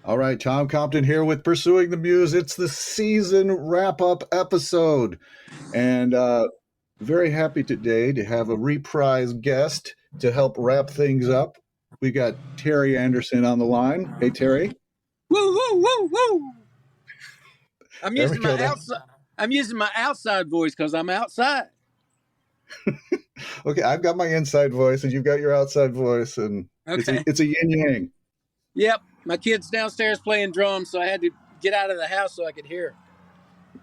All right, Tom Compton here with Pursuing the Muse. It's the season wrap-up episode, and very happy today to have a reprise guest to help wrap things up. We got Terry Anderson on the line. Hey, Terry. Woo, woo, woo, woo. I'm There using we go. my outside. I'm using my outside voice because I'm outside. Okay, I've got my inside voice, and you've got your outside voice, and Okay. it's a yin yang. Yep. My kid's downstairs playing drums, so I had to get out of the house so I could hear.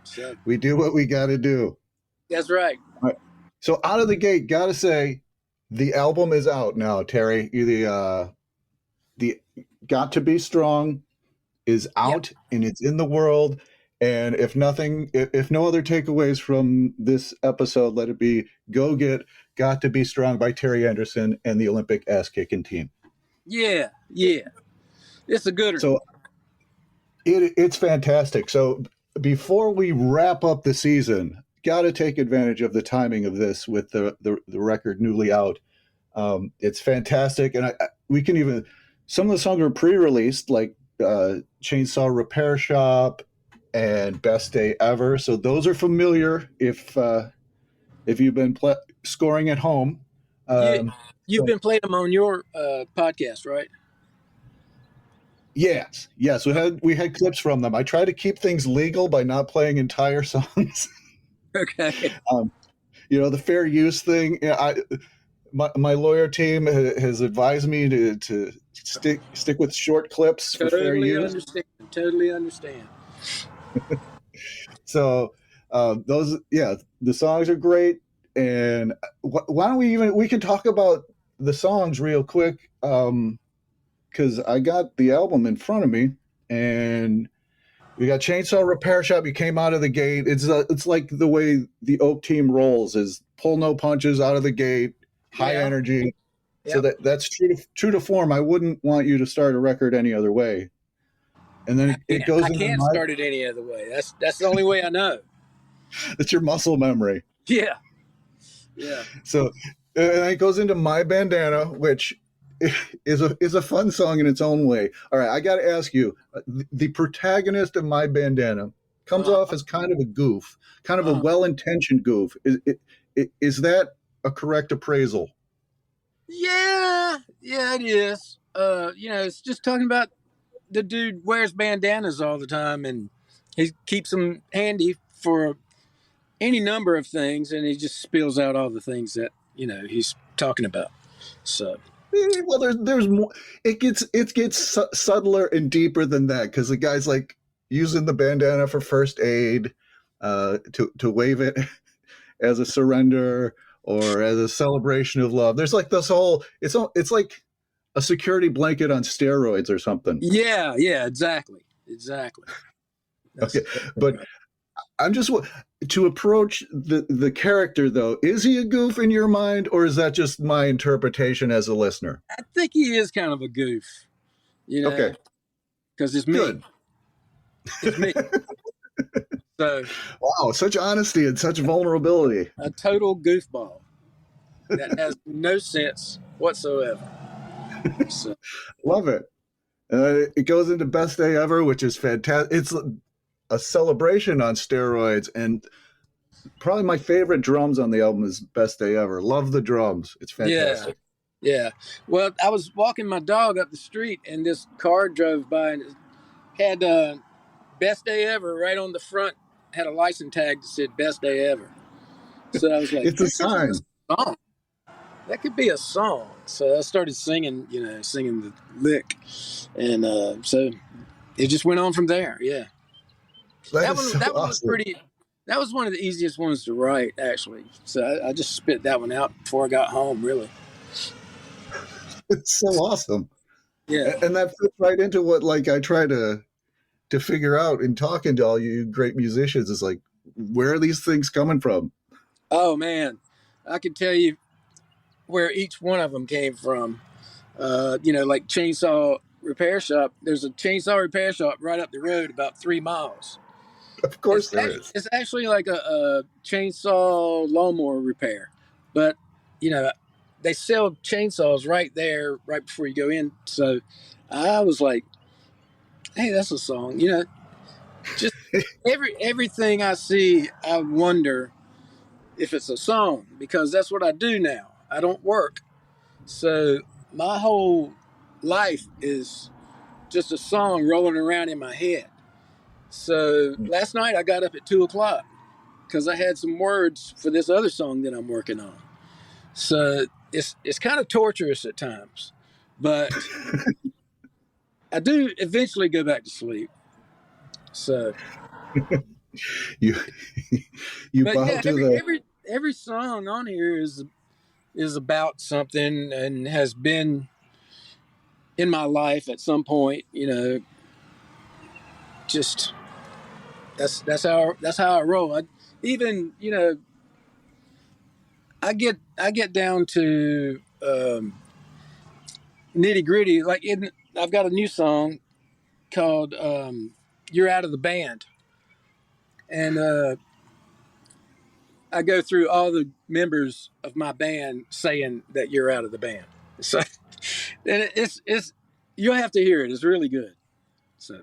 So We do what we got to do. that's right. All right. So out of the gate, gotta say, the album is out now, Terry. The Got to Be Strong is out, and it's in the world. And if no other takeaways from this episode, let it be go get Got to Be Strong by Terry Anderson and the Olympic ass kicking team. Yeah. It's a good one. So it's fantastic. So before we wrap up the season, got to take advantage of the timing of this with the record newly out. It's fantastic, and we can even some of the songs are pre-released, like Chainsaw Repair Shop and Best Day Ever. So those are familiar if you've been scoring at home. You've been playing them on your podcast, right? Yes. We had clips from them. I try to keep things legal by not playing entire songs. Okay. The fair use thing. My lawyer team has advised me to stick with short clips for fair use. Totally understand. So the songs are great, and why don't we can talk about the songs real quick, because I got the album in front of me, and we got Chainsaw Repair Shop. You came out of the gate. It's like the way the Oak team rolls is pull no punches out of the gate, high energy. Yep. So that's true to form. I wouldn't want you to start a record any other way. And then it goes. I can't start it any other way. That's the only way I know. It's your muscle memory. Yeah. So and it goes into My Bandana, which is a fun song in its own way. All right, I got to ask you, the protagonist of My Bandana comes off as kind of a goof, kind of a well-intentioned goof. Is that a correct appraisal? Yeah, it is. It's just talking about the dude wears bandanas all the time, and he keeps them handy for any number of things, and he just spills out all the things that he's talking about. So, well, there's more. It gets subtler and deeper than that, because the guy's like using the bandana for first aid, to wave it as a surrender or as a celebration of love. There's like this whole. It's like a security blanket on steroids or something. Yeah, exactly. Okay, but I'm just to approach the character though. Is he a goof in your mind, or is that just my interpretation as a listener? I think he is kind of a goof. Okay, because it's me. Good. It's me. So, wow, such honesty and such vulnerability. A total goofball that has no sense whatsoever. So. Love it. It goes into Best Day Ever, which is fantastic. It's a celebration on steroids, and probably my favorite drums on the album is Best Day Ever. Love the drums. It's fantastic. Yeah. Well, I was walking my dog up the street, and this car drove by and had Best Day Ever right on the front, had a license tag that said Best Day Ever. So I was like, it's a sign. That could be a song. So I started singing the lick. And so it just went on from there. Yeah. That one was pretty. That was one of the easiest ones to write, actually. So I just spit that one out before I got home, really. It's so awesome. Yeah. And that fits right into what I try to figure out in talking to all you great musicians is like, where are these things coming from? Oh, man. I can tell you where each one of them came from. Like Chainsaw Repair Shop. There's a Chainsaw Repair Shop right up the road about 3 miles. Of course there is. It's actually like a chainsaw lawnmower repair. But, they sell chainsaws right there, right before you go in. So I was like, hey, that's a song. You know, just everything I see, I wonder if it's a song, because that's what I do now. I don't work. So my whole life is just a song rolling around in my head. So last night I got up at 2:00 because I had some words for this other song that I'm working on. So it's kind of torturous at times, but I do eventually go back to sleep. So, you you but bow yeah, to the every song on here is about something and has been in my life at some point. You know, just that's how I roll. Even you know, I get down to nitty gritty. Like I've got a new song called "You're Out of the Band," and I go through all the members of my band saying that you're out of the band. So, and it's you'll have to hear it. It's really good. So,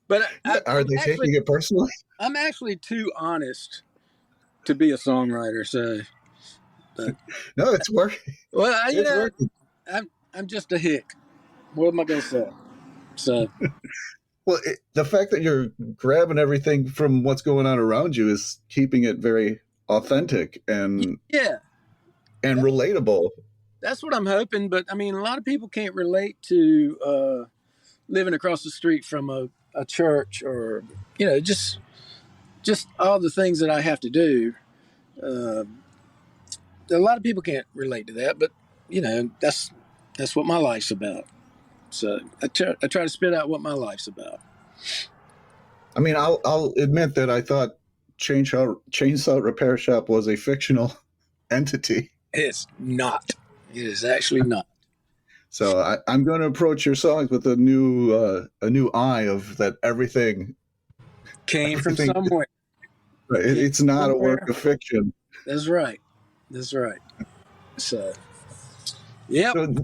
but are they taking it personally? I'm actually too honest to be a songwriter. So, but, No, it's working. well, you It's know, working. I'm just a hick. What am I gonna say? So, Well, the fact that you're grabbing everything from what's going on around you is keeping it very authentic and yeah, relatable. that's what I'm hoping. But I mean, a lot of people can't relate to living across the street from a church, or you know, just all the things that I have to do. Uh, a lot of people can't relate to that, but you know, that's what my life's about. So I try to spit out what my life's about. I mean, I'll admit that I thought Chainsaw Repair Shop was a fictional entity. It's not. It is actually not. So I'm going to approach your songs with a new eye of that everything Came from somewhere. It's not a work of fiction. That's right. That's right. So, yep. So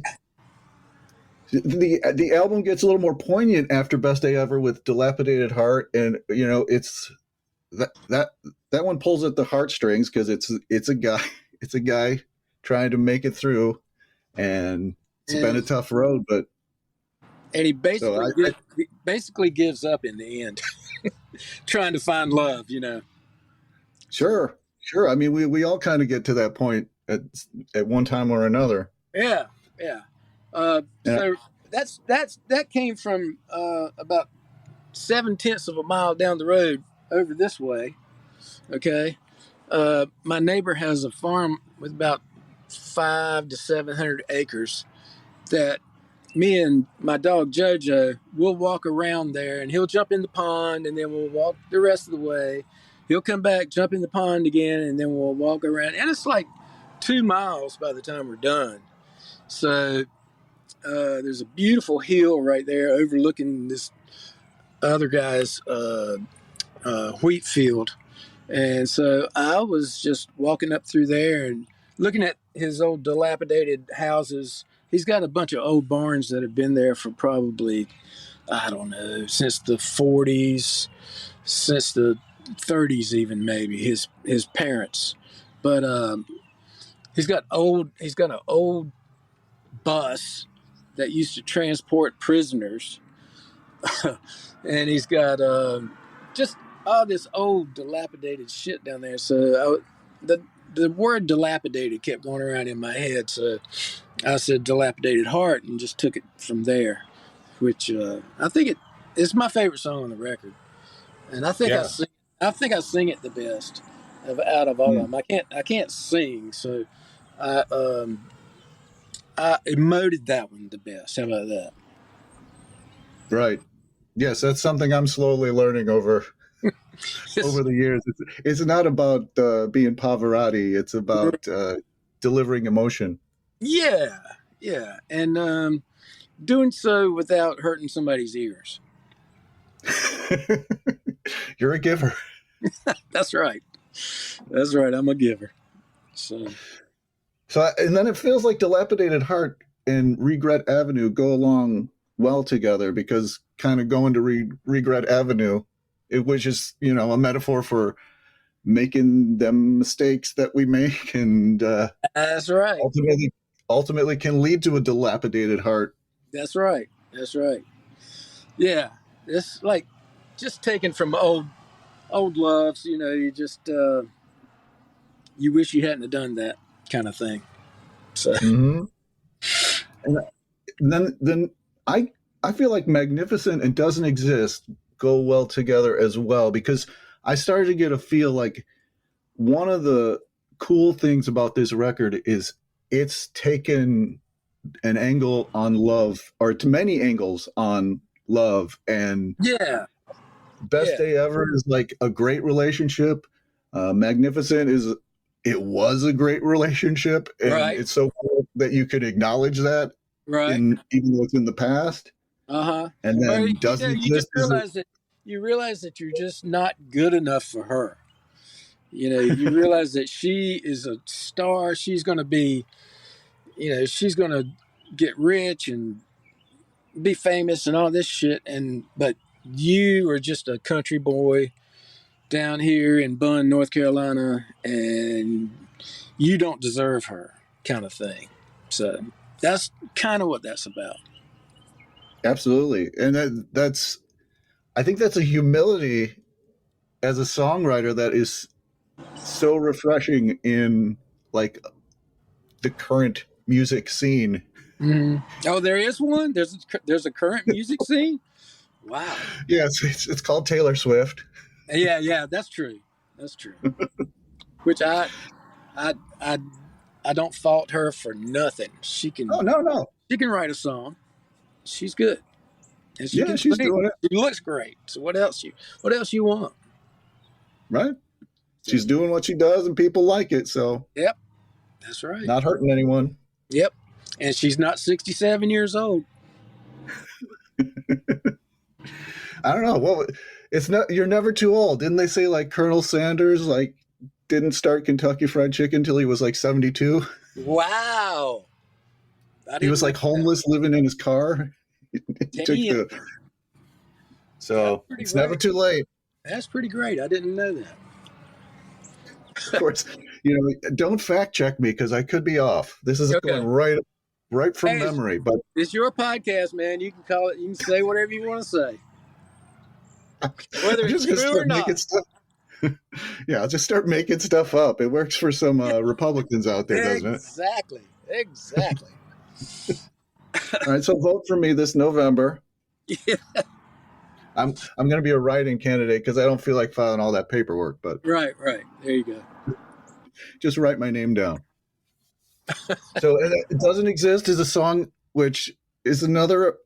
the album gets a little more poignant after Best Day Ever with Dilapidated Heart, and you know it's that one pulls at the heartstrings because it's a guy trying to make it through, and it's been a tough road, but and he basically gives up in the end, trying to find love. You know. Sure. I mean, we all kind of get to that point at one time or another. Yeah. So that came from about 0.7 of a mile down the road over this way. Okay. My neighbor has a farm with about 500 to 700 acres that me and my dog Jojo will walk around there, and he'll jump in the pond, and then we'll walk the rest of the way. He'll come back, jump in the pond again, and then we'll walk around. And it's like 2 miles by the time we're done. So there's a beautiful hill right there overlooking this other guy's wheat field. And so I was just walking up through there and looking at his old dilapidated houses. He's got a bunch of old barns that have been there for probably, I don't know, since the 40s, since the 30s even, maybe his parents. But he's got an old bus that used to transport prisoners. And he's got just all this old dilapidated shit down there. So the word dilapidated kept going around in my head. So I said dilapidated heart and just took it from there, which I think it's my favorite song on the record. And I think I sing it the best out of all of them. I can't sing, so I emoted that one the best. How about that? Right. Yes, that's something I'm slowly learning over the years. It's not about being Pavarotti. It's about delivering emotion. Yeah, and doing so without hurting somebody's ears. You're a giver. That's right. I'm a giver. So, and then it feels like Dilapidated Heart and Regret Avenue go along well together, because kind of going to Regret Avenue, which is, you know, a metaphor for making them mistakes that we make, and That's right. ultimately can lead to a dilapidated heart. That's right. That's right. Yeah, it's like just taken from old loves. You know, you just you wish you hadn't have done that kind of thing. So Mm-hmm. And then I feel like Magnificent and Doesn't Exist go well together as well, because I started to get a feel like one of the cool things about this record is it's taken an angle on love, or to many angles on love, and yeah, Best Day Ever is like a great relationship. Magnificent it was a great relationship, and right, it's so cool that you could acknowledge that right. even though it's in the past. Uh-huh. And Or then Doesn't you just Exist realize that you're just not good enough for her. You know, you realize that she is a star. She's going to be, you know, she's going to get rich and be famous and all this shit. But you are just a country boy down here in Bunn, North Carolina, and you don't deserve her, kind of thing. So that's kind of what that's about. Absolutely. And that's I think that's a humility as a songwriter that is so refreshing in like the current music scene. Mm-hmm. Oh, there is one. There's a current music scene. Wow. Yeah, it's called Taylor Swift. Yeah, that's true. That's true. Which I I I don't fault her for nothing. Oh, no. She can write a song. She's good, and she Yeah, can she's sing. doing it. She looks great. So what else you want? Right? So, She's doing what she does and people like it, so yep, that's right. not hurting anyone. Yep, and she's not 67 years old. I don't know. Well, it's not you're never too old. Didn't they say like Colonel Sanders like didn't start Kentucky Fried Chicken until he was like 72? Wow, I He didn't was know like homeless living in his car. He took that. the That's So pretty it's never great. too late. That's pretty great. I didn't know that. Of course, you know, don't fact check me because I could be off. This is going Okay. right from Hey, memory. But it's your podcast, man. You can call it. You can say whatever you want to say, whether I'm it's just going to true or start making not. stuff. Yeah, I'll just start making stuff up. It works for some Republicans out there, doesn't it? Exactly. All right, so vote for me this November. Yeah, I'm going to be a writing candidate because I don't feel like filing all that paperwork. But right. There you go. just write my name down. So It Doesn't Exist is a song which is another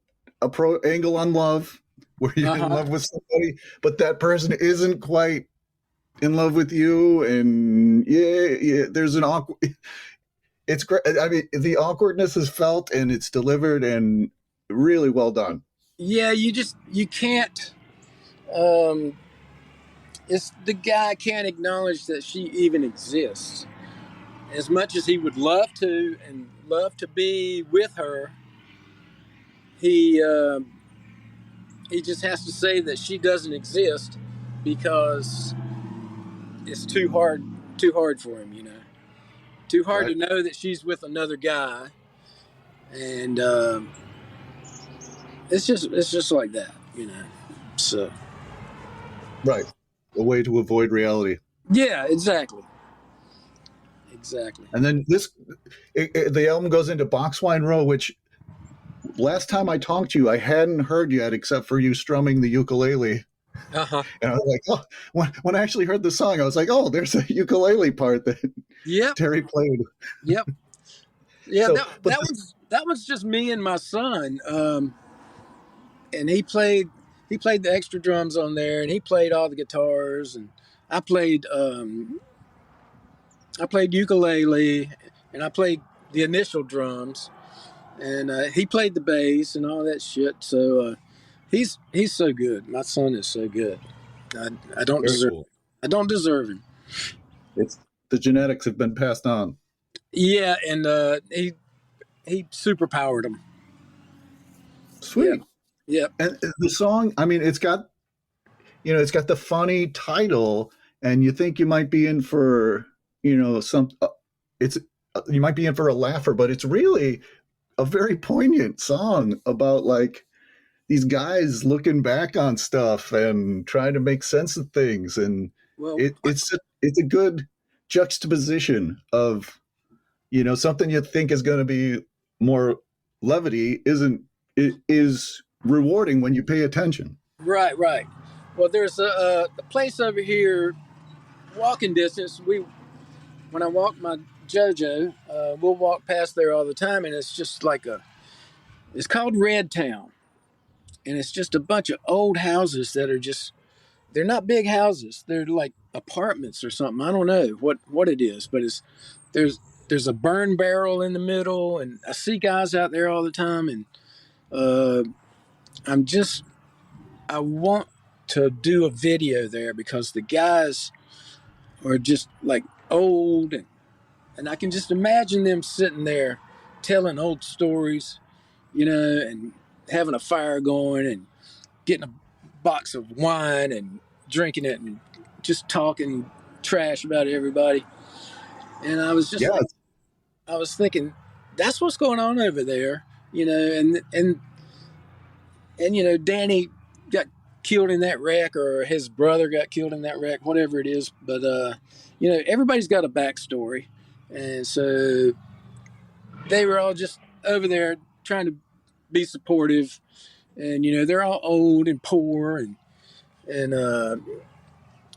angle on love, where you're in love with somebody, but that person isn't quite in love with you, and there's an awkward. It's great. I mean, the awkwardness is felt and it's delivered and really well done. Yeah, you can't. Um, it's the guy can't acknowledge that she even exists. As much as he would love to and love to be with her, he he just has to say that she doesn't exist because it's too hard for him. You know, too hard Right. to know that she's with another guy, and it's just like that. You know, so Right. A way to avoid reality. yeah, exactly. And then the album goes into Boxwine Row, which last time I talked to you, I hadn't heard yet except for you strumming the ukulele. Uh-huh. And I was like, oh, when I actually heard the song, I was like, oh, there's a ukulele part that Terry played. Yep. Yeah, So, that was just me and my son. And he played the extra drums on there, and he played all the guitars, and I played ukulele, and I played the initial drums, and he played the bass and all that shit. So he's so good. My son is so good. I don't very deserve. cool. I don't deserve him. It's the genetics have been passed on. Yeah, and he superpowered him. Sweet. Yep. And the song, I mean, it's got the funny title, and you think you might be in for, you might be in for a laugher, but it's really a very poignant song about like these guys looking back on stuff and trying to make sense of things. And Well, it's a good juxtaposition of, something you think is going to be more levity it is rewarding when you pay attention. right. Well, there's a place over here, walking distance. When I walk my JoJo, we'll walk past there all the time, and it's just like it's called Red Town, and it's just a bunch of old houses that are they're not big houses. They're like apartments or something. I don't know what it is, but there's a burn barrel in the middle, and I see guys out there all the time, and I want to do a video there because the guys are just like old, and I can just imagine them sitting there telling old stories, and having a fire going and getting a box of wine and drinking it and just talking trash about everybody. And I was I was thinking, that's what's going on over there, and Danny got killed in that wreck, or his brother got killed in that wreck, whatever it is. But everybody's got a backstory, and so they were all just over there trying to be supportive, and they're all old and poor, and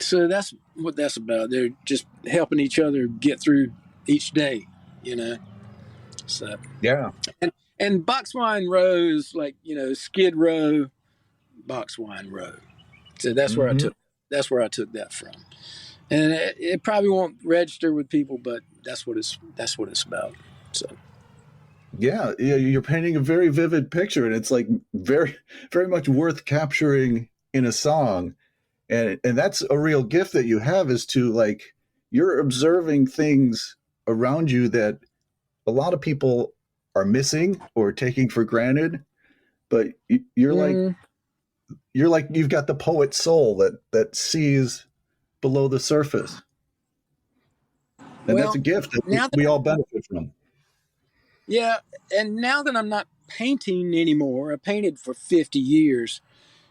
so that's what that's about. They're just helping each other get through each day, So Yeah. and Boxwine Row is like Skid Row, Boxwine Row. So that's where I took that from. And it probably won't register with people, but that's what it's about. So Yeah, you're painting a very vivid picture, and it's like very, very much worth capturing in a song. And that's a real gift that you have, is to like, you're observing things around you that a lot of people are missing or taking for granted, but you're like you've got the poet's soul that sees below the surface. And that's a gift that we all benefit from. Yeah, and now that I'm not painting anymore, I painted for 50 years,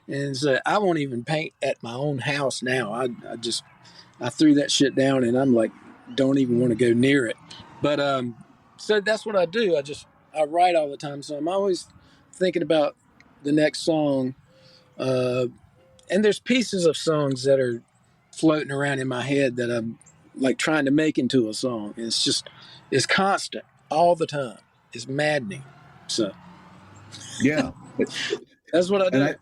and so I won't even paint at my own house now. I threw that shit down, and I'm like, don't even want to go near it. But so that's what I do. I write all the time, so I'm always thinking about the next song. And there's pieces of songs that are floating around in my head that I'm like trying to make into a song. And it's constant all the time. It's maddening. So yeah, that's what I do. And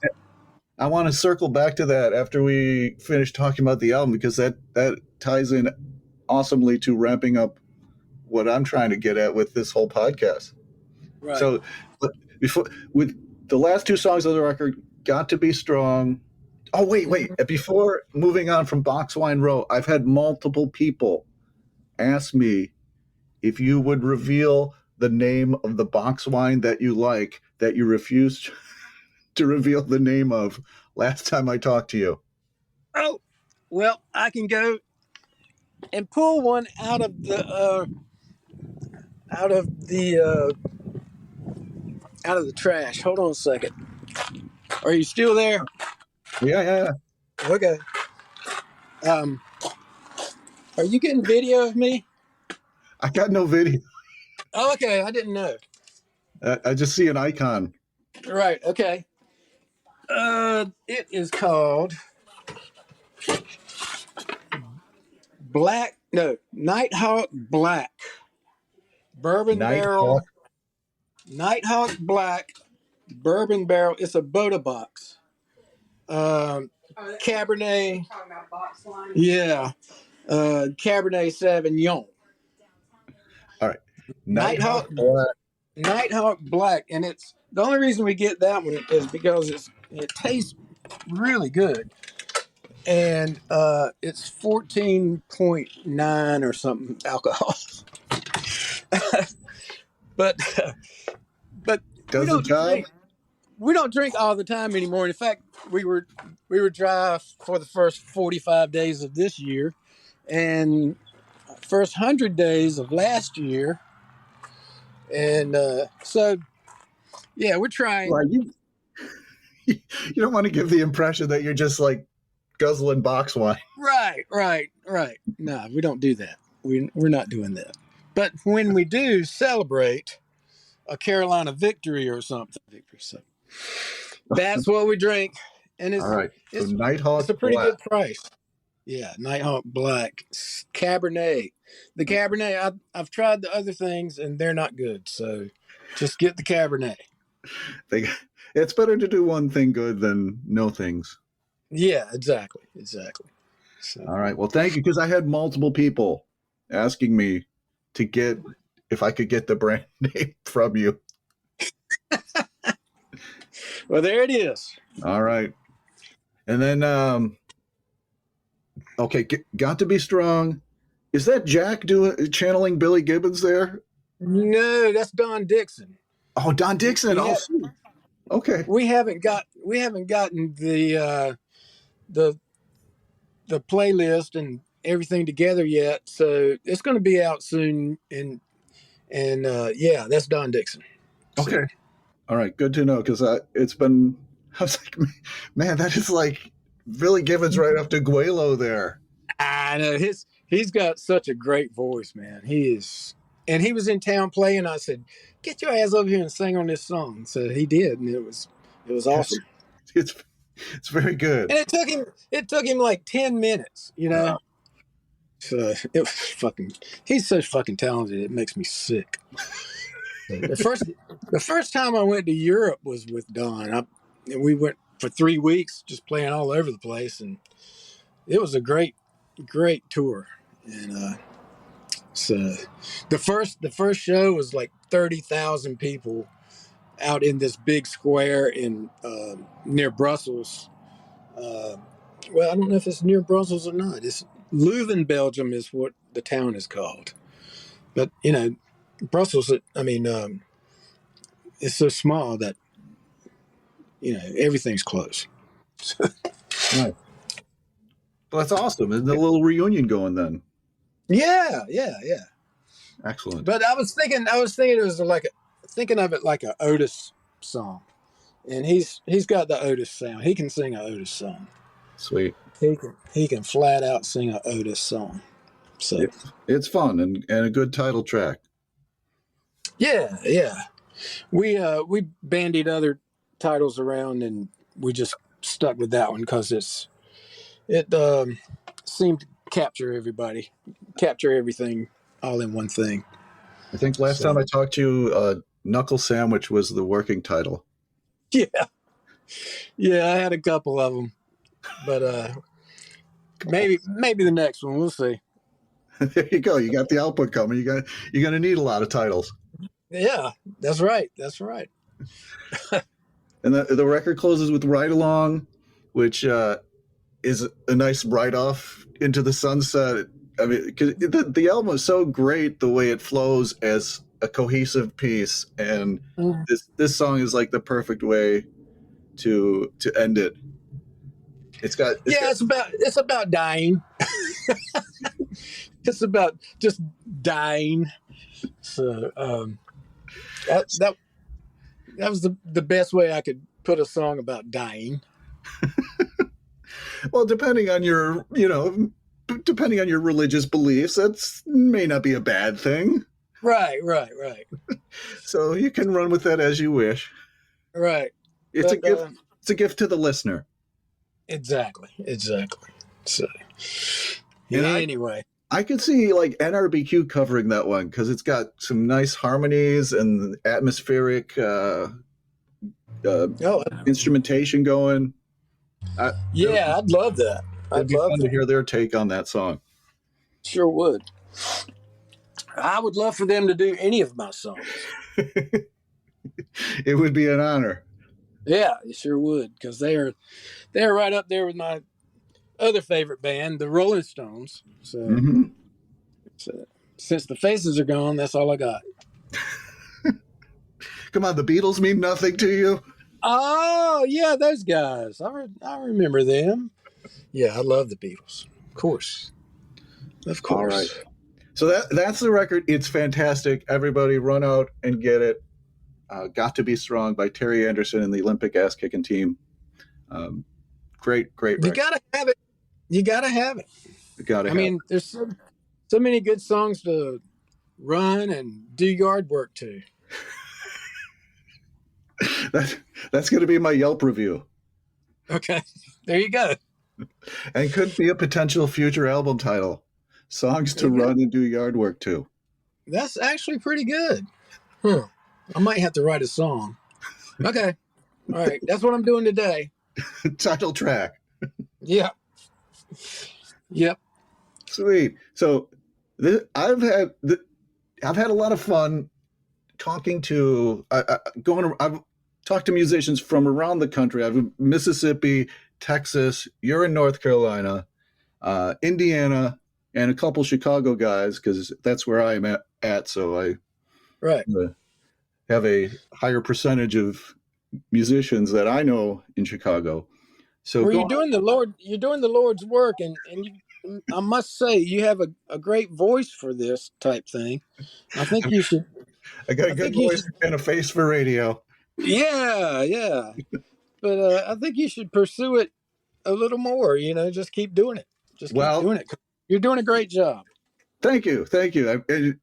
I want to circle back to that after we finish talking about the album, because that ties in awesomely to ramping up what I'm trying to get at with this whole podcast. Right. So with the last two songs of the record, Got to Be Strong. Oh, wait. Before moving on from Boxwine Row, I've had multiple people ask me if you would reveal the name of the box wine that you like, that you refused to reveal the name of last time I talked to you. Oh, well, I can go and pull one out of the trash. Hold on a second. Are you still there? Yeah. Okay. Are you getting video of me? I got no video. Oh, okay. I didn't know. I just see an icon. Right. Okay. It is called Nighthawk Black Bourbon Barrel. Nighthawk Black Bourbon Barrel. It's a Boda box. Cabernet. Yeah. Cabernet Sauvignon. All right. Nighthawk Black. And it's the only reason we get that one is because it tastes really good. And it's 14.9 or something alcohol. but does the job. we don't drink all the time anymore. In fact, we were dry for the first 45 days of this year, and first 100 days of last year, and so yeah, we're trying. Well, you don't want to give the impression that you're just like guzzling box wine. Right. No, we don't do that. We're not doing that. But when we do celebrate a Carolina victory or something, so that's what we drink. And All right. So Nighthawk it's a pretty Black. good price. Yeah, Nighthawk Black. Cabernet. The Cabernet, I've tried the other things and they're not good. So just get the Cabernet. It's better to do one thing good than no things. Yeah, exactly. So. All right. Well, thank you, because I had multiple people asking me to get if I could get the brand name from you. Well, there it is. All right. And then, okay, Got to Be Strong. Is that Jack channeling Billy Gibbons there? No, that's Don Dixon. Oh, Don Dixon. Okay. We haven't gotten the playlist and everything together yet, so it's going to be out soon. And yeah, that's Don Dixon. Okay. So. All right, good to know, because it's been. I was like, man, that is like Billy Gibbons right after Guelo there. I know he's got such a great voice, man. He is, and he was in town playing. I said, "Get your ass over here and sing on this song." So he did, and it was awesome. It's very good. And it took him like 10 minutes, you know. Wow. So it was fucking. He's so fucking talented. It makes me sick. The first time I went to Europe was with Don. We went for 3 weeks, just playing all over the place, and it was a great tour. And so the first show was like 30,000 people out in this big square in near Brussels. Well, I don't know if it's near Brussels or not. It's Leuven, Belgium is what the town is called. But, you know, Brussels, it's so small that, you know, everything's close. Right. Well, that's awesome. There's a little reunion going then. Yeah. Excellent. But I was thinking it was thinking of it like an Otis song. And he's got the Otis sound. He can sing an Otis song. Sweet. He can flat out sing an Otis song. So it's fun and a good title track. Yeah. We bandied other titles around and we just stuck with that one because it seemed to capture everything all in one thing. I think last time I talked to you, Knuckle Sandwich was the working title. Yeah, I had a couple of them, but maybe the next one. We'll see. There you go. You got the output coming. You're gonna need a lot of titles. Yeah, that's right. And the record closes with Ride Along, which is a nice ride off into the sunset. I mean, because the album is so great the way it flows as a cohesive piece, and this song is like the perfect way to end it. It's about dying. It's about just dying. So that was the best way I could put a song about dying. Well, depending on your religious beliefs, that may not be a bad thing. Right. So you can run with that as you wish. Right. It's a gift. It's a gift to the listener. Exactly. So anyway, I could see like NRBQ covering that one because it's got some nice harmonies and atmospheric instrumentation going. I'd love that. It'd be fun to hear their take on that song. Sure would. I would love for them to do any of my songs. It would be an honor. Yeah, it sure would, because they're right up there with my other favorite band, the Rolling Stones. So, so since the Faces are gone, that's all I got. Come on, the Beatles mean nothing to you? Oh, yeah, those guys. I remember them. Yeah, I love the Beatles. Of course. Of All right. course. So that's the record. It's fantastic. Everybody run out and get it. Got to Be Strong by Terry Anderson and the Olympic Ass Kicking Team. Great You record. got to have it. You got to have it. Gotta I have mean, there's so many good songs to run and do yard work to. it. That's going to be my Yelp review. Okay. There you go. And could be a potential future album title. Songs to run and do yard work to. That's actually pretty good. Huh. I might have to write a song. Okay. All right. That's what I'm doing today. Title track. Yeah. Yep. Sweet. So I've had a lot of fun talking to I've talked to musicians from around the country. I've in Mississippi, Texas. You're in North Carolina, Indiana, and a couple Chicago guys because that's where I'm at. So I have a higher percentage of musicians that I know in Chicago. So well, you're doing the Lord's work, and I must say you have a great voice for this type thing. I think you should. I got a good voice and a face for radio. Yeah. But I think you should pursue it a little more. Just keep doing it. Just keep doing it. You're doing a great job. Thank you.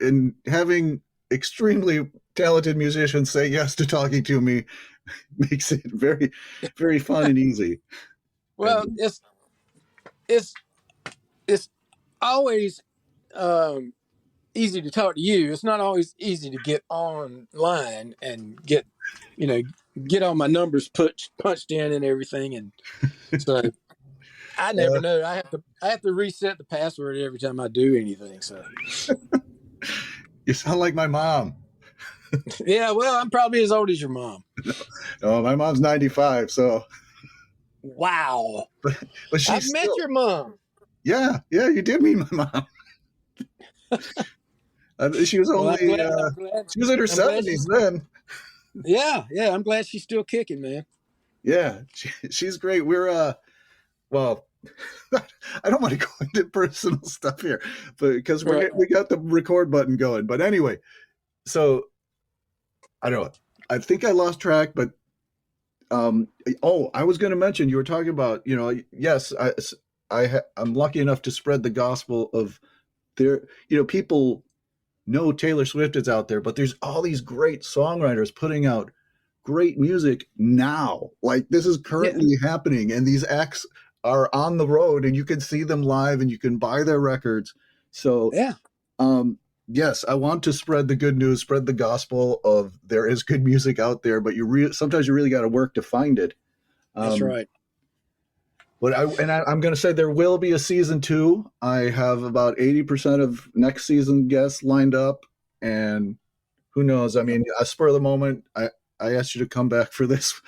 And having extremely talented musicians say yes to talking to me makes it very, very fun and easy. Well, it's always easy to talk to you. It's not always easy to get online and get all my numbers punched in and everything. And so I never know. I have to reset the password every time I do anything. So you sound like my mom. Yeah, well, I'm probably as old as your mom. No, my mom's 95. So wow. But I've met your mom. Yeah, you did meet my mom. She was only she was in her 70s then. Yeah, I'm glad she's still kicking, man. Yeah, she's great. We're well, I don't want to go into personal stuff here, but because we got the record button going. But anyway, so I don't know. I think I lost track, but I was going to mention you were talking about, yes, I'm lucky enough to spread the gospel of people know Taylor Swift is out there, but there's all these great songwriters putting out great music now. Like this is currently happening, and these acts are on the road, and you can see them live, and you can buy their records. So yes, I want to spread the good news, spread the gospel of there is good music out there, but sometimes you really got to work to find it. That's right. But I'm going to say there will be a season 2. I have about 80% of next season guests lined up, and who knows? I mean, a spur of the moment. I asked you to come back for this.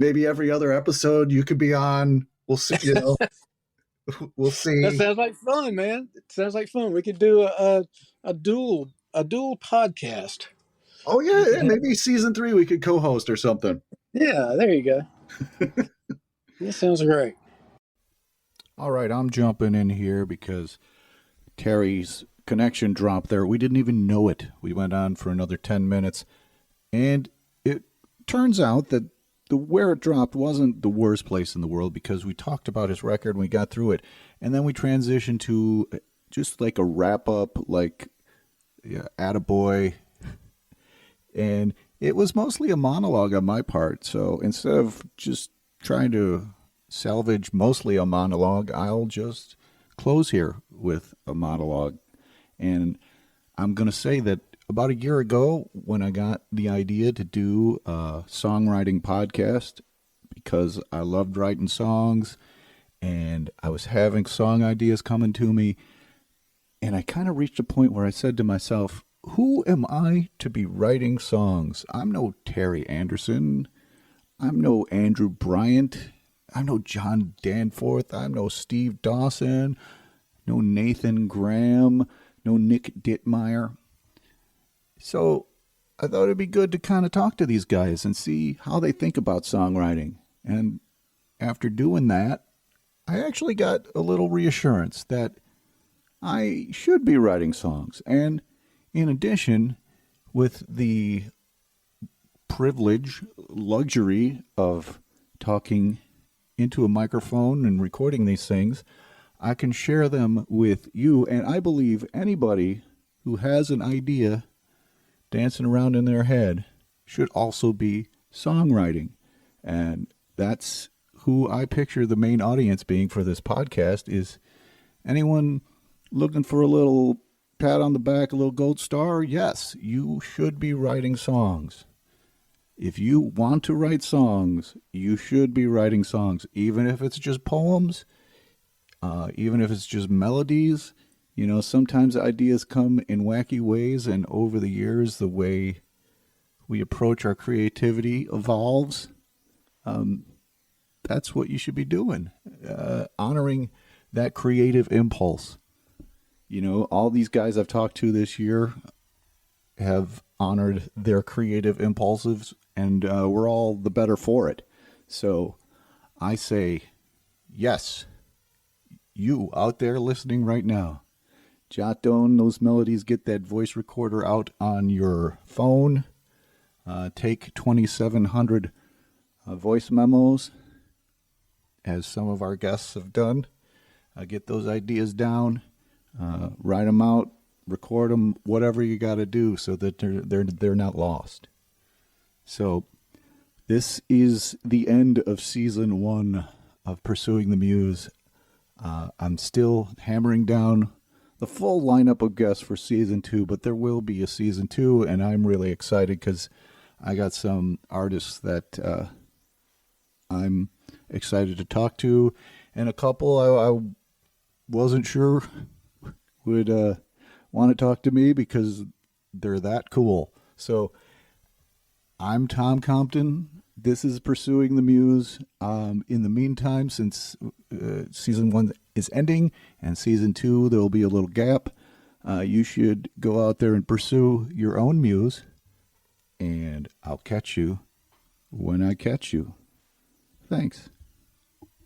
Maybe every other episode you could be on. We'll see. We'll see. That sounds like fun, man. It sounds like fun. We could do a dual podcast. Oh yeah, maybe season 3 we could co-host or something. Yeah, there you go. That sounds great. All right, I'm jumping in here because Terry's connection dropped there. We didn't even know it. We went on for another 10 minutes, and it turns out that where it dropped wasn't the worst place in the world because we talked about his record and we got through it, and then we transitioned to just like a wrap-up, like attaboy, and it was mostly a monologue on my part. So instead of just trying to salvage mostly a monologue, I'll just close here with a monologue. And I'm going to say that about a year ago, when I got the idea to do a songwriting podcast, because I loved writing songs and I was having song ideas coming to me, and I kind of reached a point where I said to myself, who am I to be writing songs? I'm no Terry Anderson. I'm no Andrew Bryant. I'm no John Danforth. I'm no Steve Dawson. No Nathan Graham. No Nick Dittmeier. So I thought it'd be good to kind of talk to these guys and see how they think about songwriting. And after doing that, I actually got a little reassurance that I should be writing songs. And in addition, with the luxury of talking into a microphone and recording these things, I can share them with you. And I believe anybody who has an idea dancing around in their head should also be songwriting. And that's who I picture the main audience being for this podcast, is anyone looking for a little pat on the back, a little gold star. Yes, you should be writing songs. If you want to write songs, you should be writing songs, even if it's just poems, even if it's just melodies. You know, sometimes ideas come in wacky ways, and over the years, the way we approach our creativity evolves. That's what you should be doing, honoring that creative impulse. You know, all these guys I've talked to this year have honored their creative impulses, and we're all the better for it. So I say, yes, you out there listening right now, jot down those melodies, get that voice recorder out on your phone, take 2,700 voice memos, as some of our guests have done. Get those ideas down, write them out, record them, whatever you got to do so that they're not lost. So this is the end of season 1 of Pursuing the Muse. I'm still hammering down the full lineup of guests for season 2, but there will be a season 2, and I'm really excited because I got some artists that I'm excited to talk to, and a couple I wasn't sure would want to talk to me because they're that cool. So I'm Tom Compton. This is Pursuing the Muse. In the meantime, since season 1 is ending and season 2, there will be a little gap. You should go out there and pursue your own muse, and I'll catch you when I catch you. Thanks.